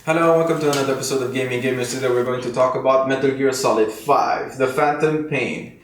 Hello and welcome to another episode of Gaming Gamers. Today we're going to talk about Metal Gear Solid 5, The Phantom Pain,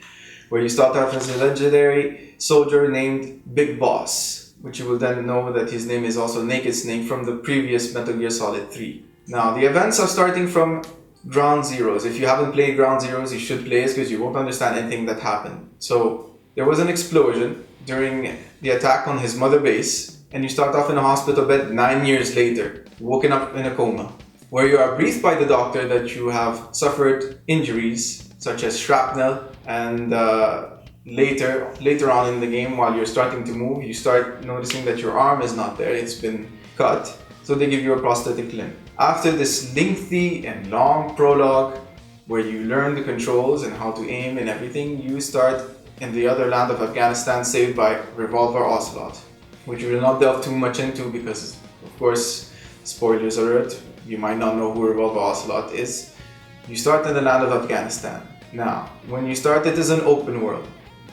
where you start off as a legendary soldier named Big Boss, which you will then know that his name is also Naked Snake from the previous Metal Gear Solid 3. Now, the events are starting from Ground Zeroes. If you haven't played Ground Zeroes, you should play it because you won't understand anything that happened. So, there was an explosion during the attack on his mother base, and you start off in a hospital bed 9 years later, woken up in a coma, where you are briefed by the doctor that you have suffered injuries such as shrapnel, and later on in the game, while you're starting to move, you start noticing that your arm is not there, it's been cut, so they give you a prosthetic limb. After this lengthy and long prologue, where you learn the controls and how to aim and everything, you start in the other land of Afghanistan, saved by Revolver Ocelot, which we will not delve too much into because, of course, spoilers alert, you might not know who Revolver Ocelot is. You start in the land of Afghanistan. Now, when you start, it is an open world.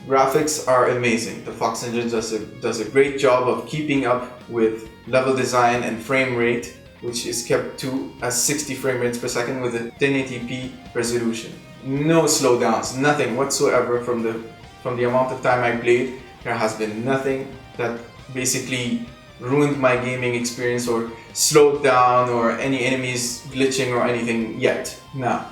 Graphics are amazing. The Fox Engine does a great job of keeping up with level design and frame rate, which is kept to as 60 frame rates per second with a 1080p resolution. No slowdowns, nothing whatsoever from the amount of time I played. There has been nothing that basically ruined my gaming experience or slowed down or any enemies glitching or anything yet. Now,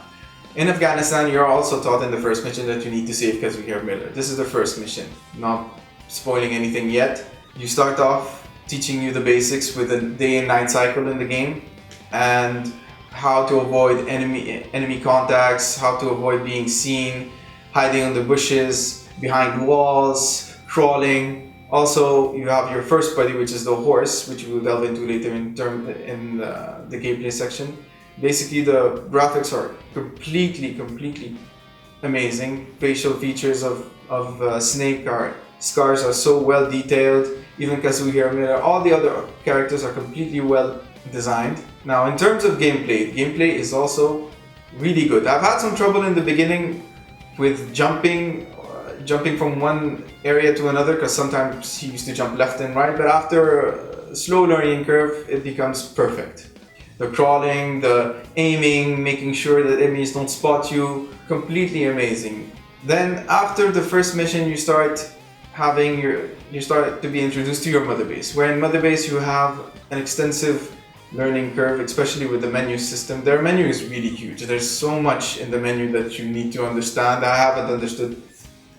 in Afghanistan, you're also taught in the first mission that you need to save Kazukir Miller. This is the first mission, not spoiling anything yet. You start off teaching you the basics with a day and night cycle in the game and how to avoid enemy contacts, how to avoid being seen, hiding on the bushes, behind walls, crawling. Also, you have your first buddy, which is the horse, which we will delve into later in the gameplay section. Basically, the graphics are completely amazing. Facial features of Snake scars are so well detailed. Even Kazuhiro Miller, all the other characters are completely well designed. Now, in terms of gameplay is also really good. I've had some trouble in the beginning with jumping from one area to another, because sometimes he used to jump left and right, but after a slow learning curve, it becomes perfect. The crawling, the aiming, making sure that enemies don't spot you, completely amazing. Then after the first mission, you start to be introduced to your mother base, where in mother base you have an extensive learning curve, especially with the menu system. Their menu is really huge. There's so much in the menu that you need to understand. I haven't understood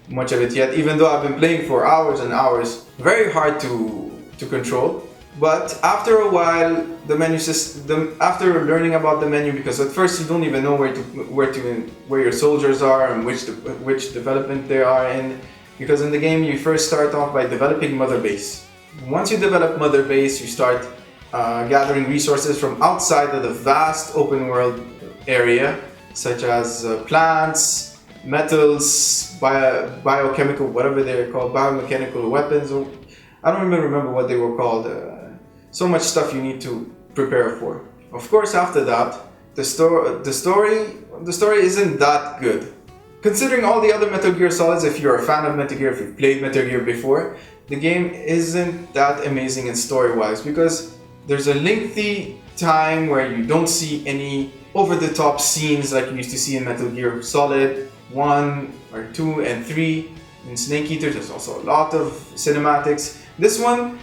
much of it yet, even though I've been playing for hours and hours. Very hard to control. But after a while, the menu system, after learning about the menu, because at first you don't even know where your soldiers are and which development they are in, because in the game you first start off by developing mother base. Once you develop mother base, you start gathering resources from outside of the vast open world area, such as plants, metals, biochemical, whatever they're called, biomechanical weapons, or I don't even remember what they were called. So much stuff you need to prepare for. Of course, after that, the story isn't that good. Considering all the other Metal Gear Solids, if you're a fan of Metal Gear, if you've played Metal Gear before, the game isn't that amazing in story-wise, because there's a lengthy time where you don't see any over-the-top scenes like you used to see in Metal Gear Solid 1 or 2 and 3. In Snake Eater, there's also a lot of cinematics. This one,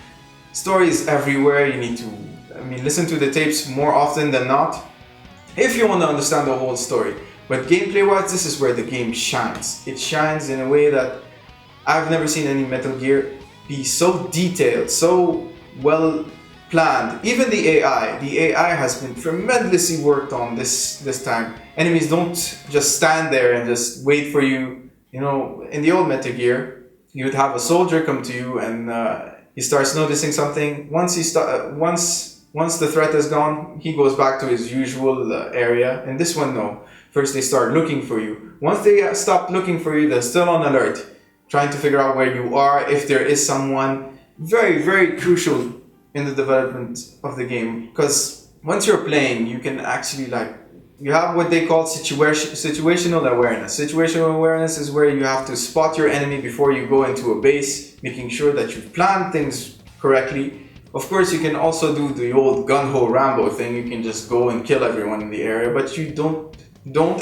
story is everywhere. You need to, listen to the tapes more often than not if you want to understand the whole story. But gameplay-wise, this is where the game shines. It shines in a way that I've never seen any Metal Gear be so detailed, so well planned. Even the AI has been tremendously worked on this time. Enemies don't just stand there and just wait for you. You know, in the old Metal Gear, you would have a soldier come to you and he starts noticing something. Once the threat is gone, he goes back to his usual area. And this one, no. First they start looking for you. Once they stop looking for you, they're still on alert, trying to figure out where you are, if there is someone. Very, very crucial in the development of the game, because once you're playing, you can actually you have what they call situational awareness. Situational awareness is where you have to spot your enemy before you go into a base, making sure that you've planned things correctly, Of course, you can also do the old gung-ho Rambo thing. You can just go and kill everyone in the area, but you don't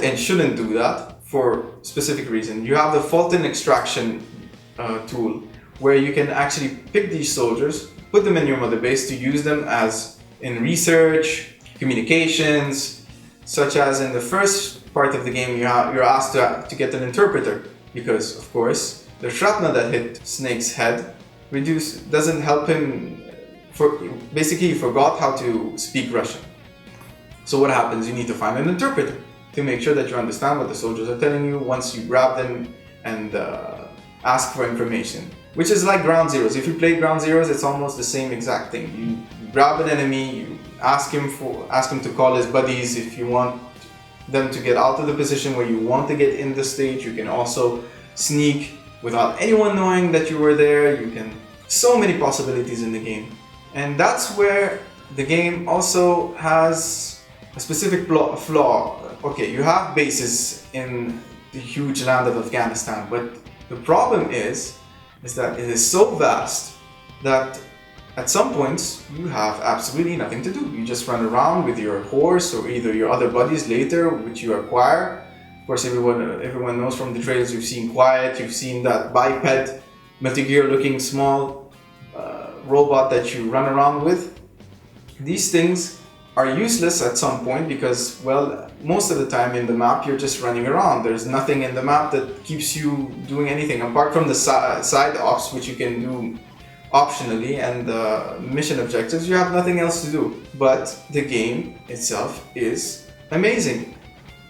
and shouldn't do that for specific reason. You have the Fulton extraction tool, where you can actually pick these soldiers, put them in your mother base to use them as in research, communications, such as in the first part of the game you're asked to get an interpreter, because of course the shrapnel that hit Snake's head doesn't help him. Basically, he forgot how to speak Russian. So what happens? You need to find an interpreter to make sure that you understand what the soldiers are telling you once you grab them and ask for information. Which is like Ground Zeroes. If you play Ground Zeroes, it's almost the same exact thing. You grab an enemy, you ask him to call his buddies if you want them to get out of the position where you want to get in the stage. You can also sneak without anyone knowing that you were there. So many possibilities in the game. And that's where the game also has a specific flaw. Okay, you have bases in the huge land of Afghanistan, but the problem is that it is so vast that at some points you have absolutely nothing to do. You just run around with your horse or either your other buddies later, which you acquire. Of course, everyone knows from the trailers, you've seen Quiet, you've seen that biped, Metal Gear looking small robot that you run around with. These things are useless at some point because, well, most of the time in the map you're just running around. There's nothing in the map that keeps you doing anything apart from the side ops, which you can do optionally, and mission objectives. You have nothing else to do. But the game itself is amazing.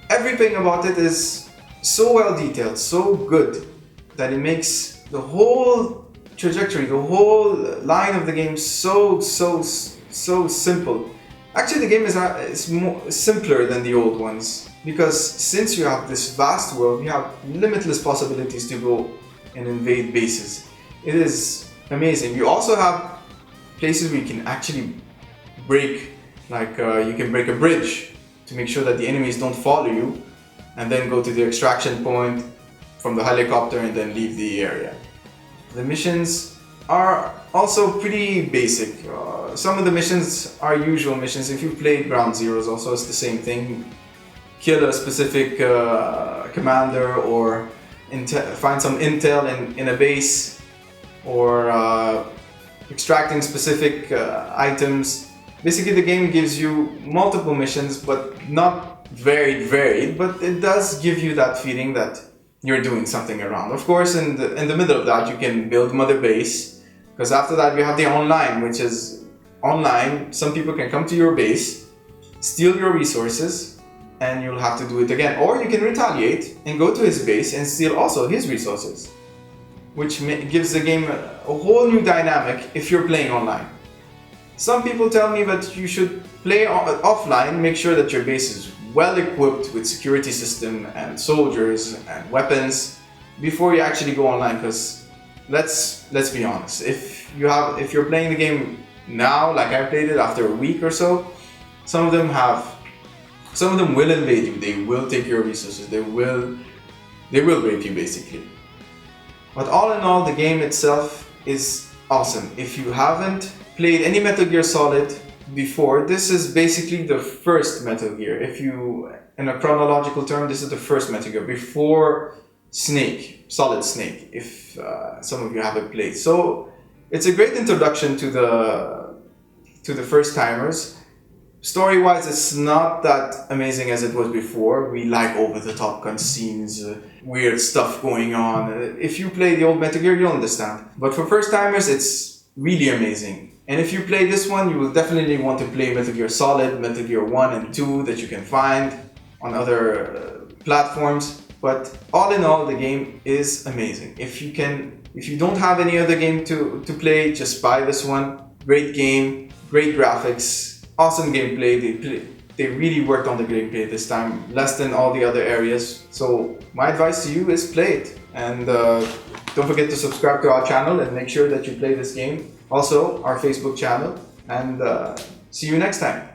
Everything about it is so well detailed, so good, that it makes the whole trajectory, the whole line of the game so simple. Actually, the game is more simpler than the old ones, because since you have this vast world, you have limitless possibilities to go and invade bases. It is amazing. You also have places where you can actually break, like you can break a bridge to make sure that the enemies don't follow you, and then go to the extraction point from the helicopter and then leave the area. The missions are also pretty basic. Some of the missions are usual missions. If you played Ground Zeroes, also it's the same thing. Kill a specific commander, or find some intel in a base, or extracting specific items. Basically, the game gives you multiple missions, but not very varied, but it does give you that feeling that you're doing something around. Of course, in the middle of that, you can build Mother Base, because after that you have the online, which is online. Some people can come to your base, steal your resources, and you'll have to do it again. Or you can retaliate and go to his base and steal also his resources, which gives the game a whole new dynamic if you're playing online. Some people tell me that you should play offline, make sure that your base is well equipped with security system and soldiers and weapons before you actually go online, because let's be honest, if you're playing the game now, like I played it after a week or so, some of them will invade you, they will take your resources, they will rape you basically. But all in all, the game itself is awesome. If you haven't played any Metal Gear Solid before, this is basically the first Metal Gear. If you, in a chronological term, this is the first Metal Gear before Snake, Solid Snake, if some of you haven't played. So it's a great introduction to the first timers. Story-wise, it's not that amazing as it was before. We like over-the-top cutscenes, weird stuff going on. If you play the old Metal Gear, you'll understand. But for first timers, it's really amazing. And if you play this one, you will definitely want to play Metal Gear Solid, Metal Gear 1 and 2 that you can find on other platforms. But all in all, the game is amazing. If you don't have any other game to play, just buy this one. Great game, great graphics, awesome gameplay. They really worked on the gameplay this time, less than all the other areas. So my advice to you is play it. And don't forget to subscribe to our channel and make sure that you play this game. Also, our Facebook channel. And see you next time.